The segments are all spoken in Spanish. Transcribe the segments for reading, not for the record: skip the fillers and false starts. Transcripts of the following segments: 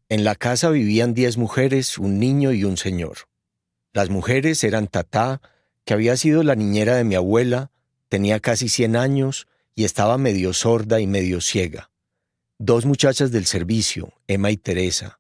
En la casa vivían 10 mujeres, un niño y un señor. Las mujeres eran Tatá, que había sido la niñera de mi abuela, tenía casi 100 años y estaba medio sorda y medio ciega. 2 muchachas del servicio, Emma y Teresa.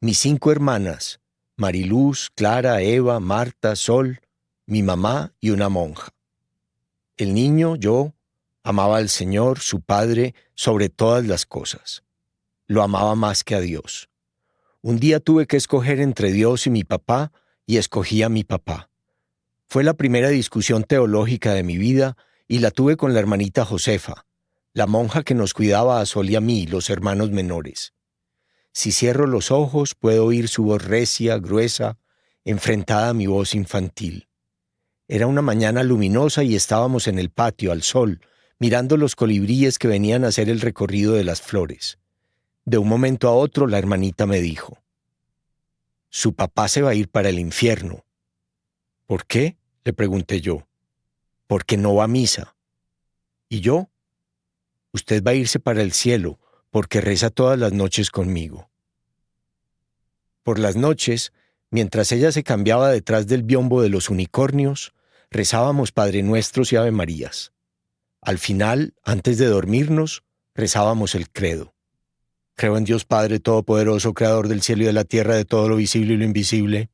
Mis 5 hermanas, Mariluz, Clara, Eva, Marta, Sol, mi mamá y una monja. El niño, yo, amaba al Señor, su Padre, sobre todas las cosas. Lo amaba más que a Dios. Un día tuve que escoger entre Dios y mi papá, y escogí a mi papá. Fue la primera discusión teológica de mi vida, y la tuve con la hermanita Josefa, la monja que nos cuidaba a Sol y a mí, los hermanos menores. Si cierro los ojos, puedo oír su voz recia, gruesa, enfrentada a mi voz infantil. Era una mañana luminosa y estábamos en el patio, al sol, mirando los colibríes que venían a hacer el recorrido de las flores. De un momento a otro, la hermanita me dijo: «Su papá se va a ir para el infierno». «¿Por qué?», le pregunté yo. «Porque no va a misa». «¿Y yo?». «Usted va a irse para el cielo, porque reza todas las noches conmigo». Por las noches, mientras ella se cambiaba detrás del biombo de los unicornios, rezábamos Padre Nuestros y Ave Marías. Al final, antes de dormirnos, rezábamos el credo. Creo en Dios Padre Todopoderoso, Creador del cielo y de la tierra, de todo lo visible y lo invisible.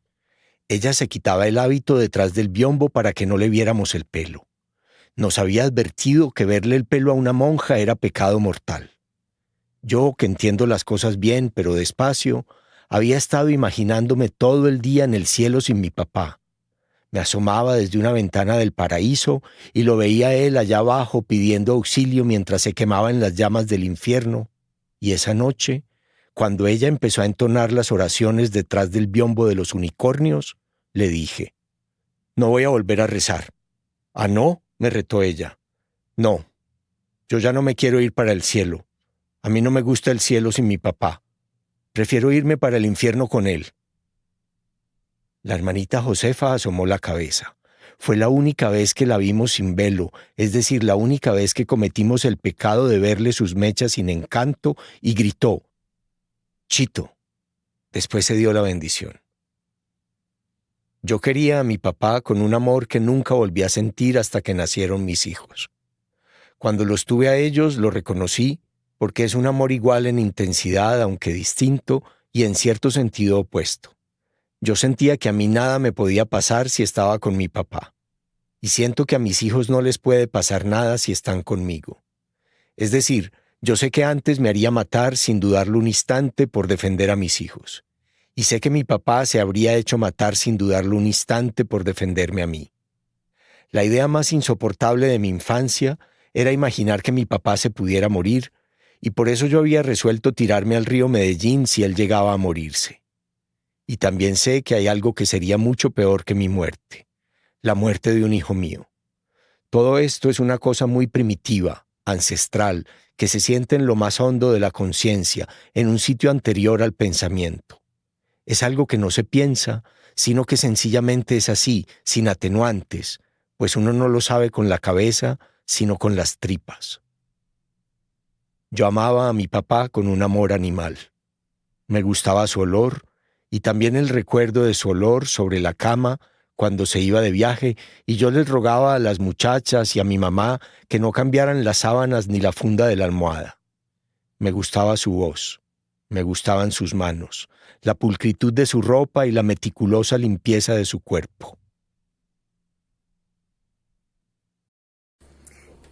Ella se quitaba el hábito detrás del biombo para que no le viéramos el pelo. Nos había advertido que verle el pelo a una monja era pecado mortal. Yo, que entiendo las cosas bien, pero despacio, había estado imaginándome todo el día en el cielo sin mi papá. Me asomaba desde una ventana del paraíso y lo veía a él allá abajo pidiendo auxilio mientras se quemaba en las llamas del infierno. Y esa noche, cuando ella empezó a entonar las oraciones detrás del biombo de los unicornios, le dije: «No voy a volver a rezar». «¿Ah, no?», me retó ella. «No, yo ya no me quiero ir para el cielo. A mí no me gusta el cielo sin mi papá. Prefiero irme para el infierno con él». La hermanita Josefa asomó la cabeza. Fue la única vez que la vimos sin velo, es decir, la única vez que cometimos el pecado de verle sus mechas sin encanto, y gritó: «Chito». Después se dio la bendición. Yo quería a mi papá con un amor que nunca volví a sentir hasta que nacieron mis hijos. Cuando los tuve a ellos, lo reconocí, porque es un amor igual en intensidad, aunque distinto, y en cierto sentido opuesto. Yo sentía que a mí nada me podía pasar si estaba con mi papá, y siento que a mis hijos no les puede pasar nada si están conmigo. Es decir, yo sé que antes me haría matar sin dudarlo un instante por defender a mis hijos, y sé que mi papá se habría hecho matar sin dudarlo un instante por defenderme a mí. La idea más insoportable de mi infancia era imaginar que mi papá se pudiera morir, y por eso yo había resuelto tirarme al río Medellín si él llegaba a morirse. Y también sé que hay algo que sería mucho peor que mi muerte: la muerte de un hijo mío. Todo esto es una cosa muy primitiva, ancestral, que se siente en lo más hondo de la conciencia, en un sitio anterior al pensamiento. Es algo que no se piensa, sino que sencillamente es así, sin atenuantes, pues uno no lo sabe con la cabeza, sino con las tripas. Yo amaba a mi papá con un amor animal. Me gustaba su olor y también el recuerdo de su olor sobre la cama cuando se iba de viaje, y yo les rogaba a las muchachas y a mi mamá que no cambiaran las sábanas ni la funda de la almohada. Me gustaba su voz, me gustaban sus manos, la pulcritud de su ropa y la meticulosa limpieza de su cuerpo.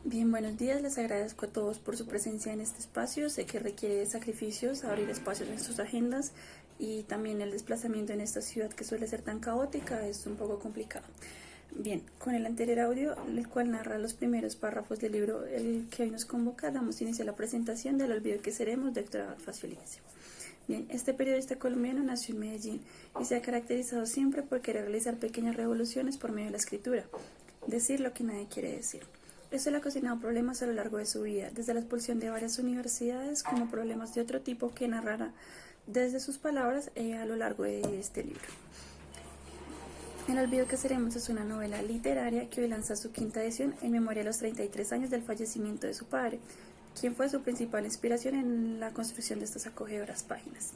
Bien, buenos días, les agradezco a todos por su presencia en este espacio. Sé que requiere sacrificios, abrir espacios en sus agendas, y también el desplazamiento en esta ciudad que suele ser tan caótica es un poco complicado. Bien, con el anterior audio, el cual narra los primeros párrafos del libro el que hoy nos convoca, damos inicio a la presentación del Olvido que seremos, de Héctor Faciolince. Bien, este periodista colombiano nació en Medellín y se ha caracterizado siempre por querer realizar pequeñas revoluciones por medio de la escritura, decir lo que nadie quiere decir. Eso le ha ocasionado problemas a lo largo de su vida, desde la expulsión de varias universidades como problemas de otro tipo que narrará desde sus palabras a lo largo de este libro. El olvido que seremos es una novela literaria que hoy lanza su quinta edición en memoria de los 33 años del fallecimiento de su padre, quien fue su principal inspiración en la construcción de estas acogedoras páginas.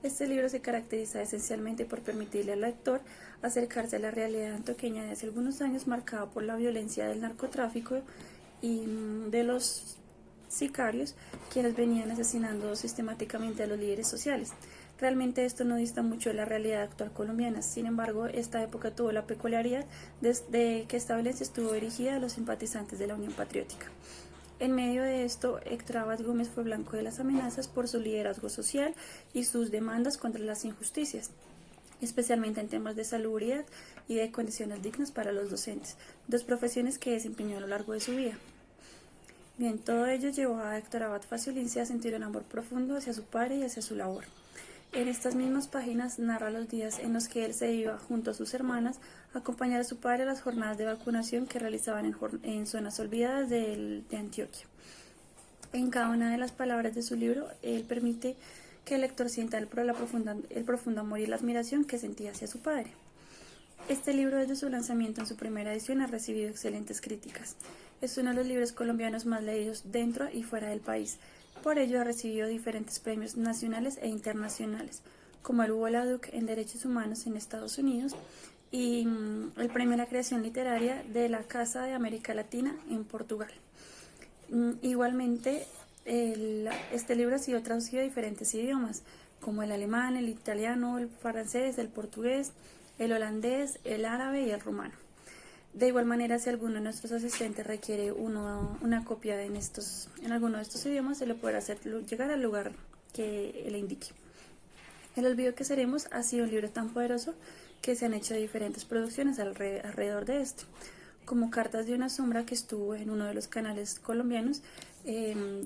Este libro se caracteriza esencialmente por permitirle al lector acercarse a la realidad antioqueña de hace algunos años, marcada por la violencia del narcotráfico y de los sicarios, quienes venían asesinando sistemáticamente a los líderes sociales. Realmente esto no dista mucho de la realidad actual colombiana. Sin embargo, esta época tuvo la peculiaridad de que esta violencia estuvo dirigida a los simpatizantes de la Unión Patriótica. En medio de esto, Héctor Abad Gómez fue blanco de las amenazas por su liderazgo social y sus demandas contra las injusticias, especialmente en temas de salubridad y de condiciones dignas para los docentes, dos profesiones que desempeñó a lo largo de su vida. Bien, todo ello llevó a Héctor Abad Faciolince a sentir un amor profundo hacia su padre y hacia su labor. En estas mismas páginas narra los días en los que él se iba, junto a sus hermanas, a acompañar a su padre a las jornadas de vacunación que realizaban en zonas olvidadas de Antioquia. En cada una de las palabras de su libro, él permite que el lector sienta el profundo amor y la admiración que sentía hacia su padre. Este libro, desde su lanzamiento en su primera edición, ha recibido excelentes críticas. Es uno de los libros colombianos más leídos dentro y fuera del país. Por ello ha recibido diferentes premios nacionales e internacionales, como el Hugo Laduc en Derechos Humanos en Estados Unidos y el Premio a la Creación Literaria de la Casa de América Latina en Portugal. Igualmente, este libro ha sido traducido a diferentes idiomas, como el alemán, el italiano, el francés, el portugués, el holandés, el árabe y el rumano. De igual manera, si alguno de nuestros asistentes requiere una copia en alguno de estos idiomas, se lo podrá hacer llegar al lugar que le indique. El olvido que seremos ha sido un libro tan poderoso que se han hecho diferentes producciones alrededor de este, como Cartas de una sombra, que estuvo en uno de los canales colombianos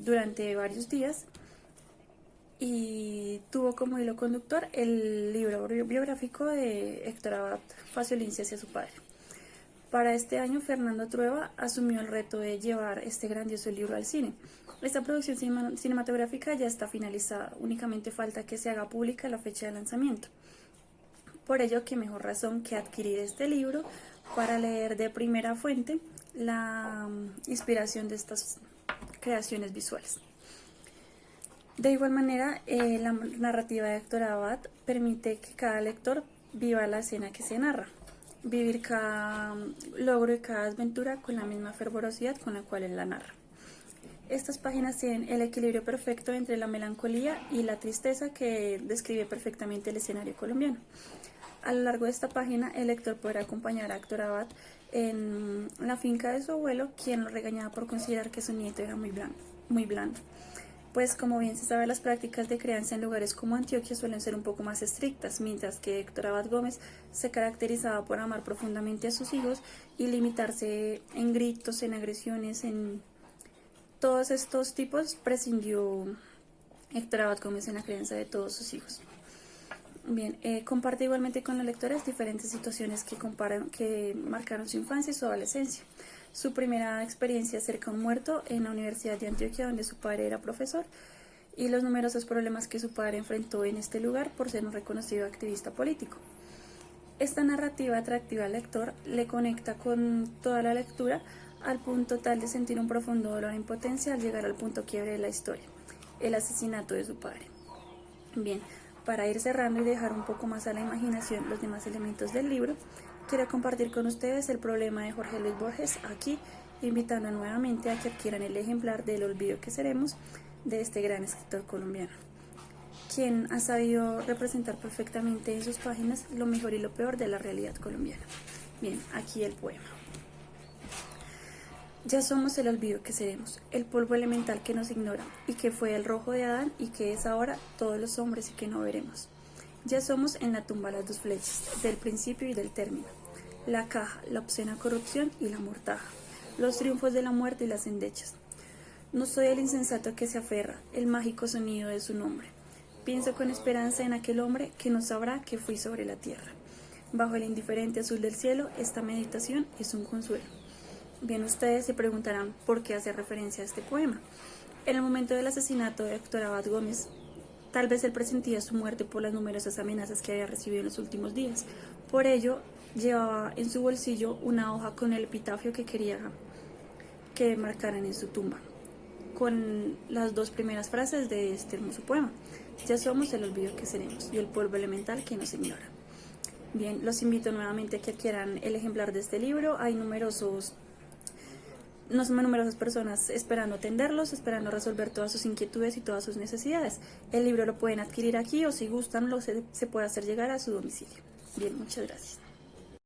durante varios días y tuvo como hilo conductor el libro biográfico de Héctor Abad Faciolince hacia su padre. Para este año, Fernando Trueba asumió el reto de llevar este grandioso libro al cine. Esta producción cinematográfica ya está finalizada, únicamente falta que se haga pública la fecha de lanzamiento. Por ello, qué mejor razón que adquirir este libro para leer de primera fuente la inspiración de estas creaciones visuales. De igual manera, la narrativa de Héctor Abad permite que cada lector viva la escena que se narra, vivir cada logro y cada aventura con la misma fervorosidad con la cual él la narra. Estas páginas tienen el equilibrio perfecto entre la melancolía y la tristeza que describe perfectamente el escenario colombiano. A lo largo de esta página, el lector podrá acompañar a Héctor Abad en la finca de su abuelo, quien lo regañaba por considerar que su nieto era muy blando. Pues, como bien se sabe, las prácticas de crianza en lugares como Antioquia suelen ser un poco más estrictas, mientras que Héctor Abad Gómez se caracterizaba por amar profundamente a sus hijos y limitarse en gritos, en agresiones, en todos estos tipos prescindió Héctor Abad Gómez en la crianza de todos sus hijos. Bien, comparte igualmente con los lectores diferentes situaciones que marcaron su infancia y su adolescencia. Su primera experiencia cerca a un muerto en la Universidad de Antioquia, donde su padre era profesor, y los numerosos problemas que su padre enfrentó en este lugar por ser un reconocido activista político. Esta narrativa atractiva al lector le conecta con toda la lectura al punto tal de sentir un profundo dolor e impotencia al llegar al punto quiebre de la historia, el asesinato de su padre. Bien, para ir cerrando y dejar un poco más a la imaginación los demás elementos del libro, quiero compartir con ustedes el problema de Jorge Luis Borges aquí, invitando nuevamente a que adquieran el ejemplar del olvido que seremos de este gran escritor colombiano, quien ha sabido representar perfectamente en sus páginas lo mejor y lo peor de la realidad colombiana. Bien, aquí el poema. Ya somos el olvido que seremos, el polvo elemental que nos ignora, y que fue el rojo de Adán y que es ahora todos los hombres y que no veremos. Ya somos en la tumba las dos flechas, del principio y del término, la caja, la obscena corrupción y la mortaja, los triunfos de la muerte y las endechas. No soy el insensato que se aferra, el mágico sonido de su nombre. Pienso con esperanza en aquel hombre que no sabrá que fui sobre la tierra. Bajo el indiferente azul del cielo, esta meditación es un consuelo. Bien, ustedes se preguntarán por qué hace referencia a este poema. En el momento del asesinato de Héctor Abad Gómez, tal vez él presentía su muerte por las numerosas amenazas que había recibido en los últimos días. Por ello, llevaba en su bolsillo una hoja con el epitafio que quería que marcaran en su tumba, con las dos primeras frases de este hermoso poema. Ya somos el olvido que seremos y el polvo elemental que nos ignora. Bien, los invito nuevamente a que adquieran el ejemplar de este libro. Hay numerosas personas esperando atenderlos, esperando resolver todas sus inquietudes y todas sus necesidades. El libro lo pueden adquirir aquí o si gustan se puede hacer llegar a su domicilio. Bien, muchas gracias.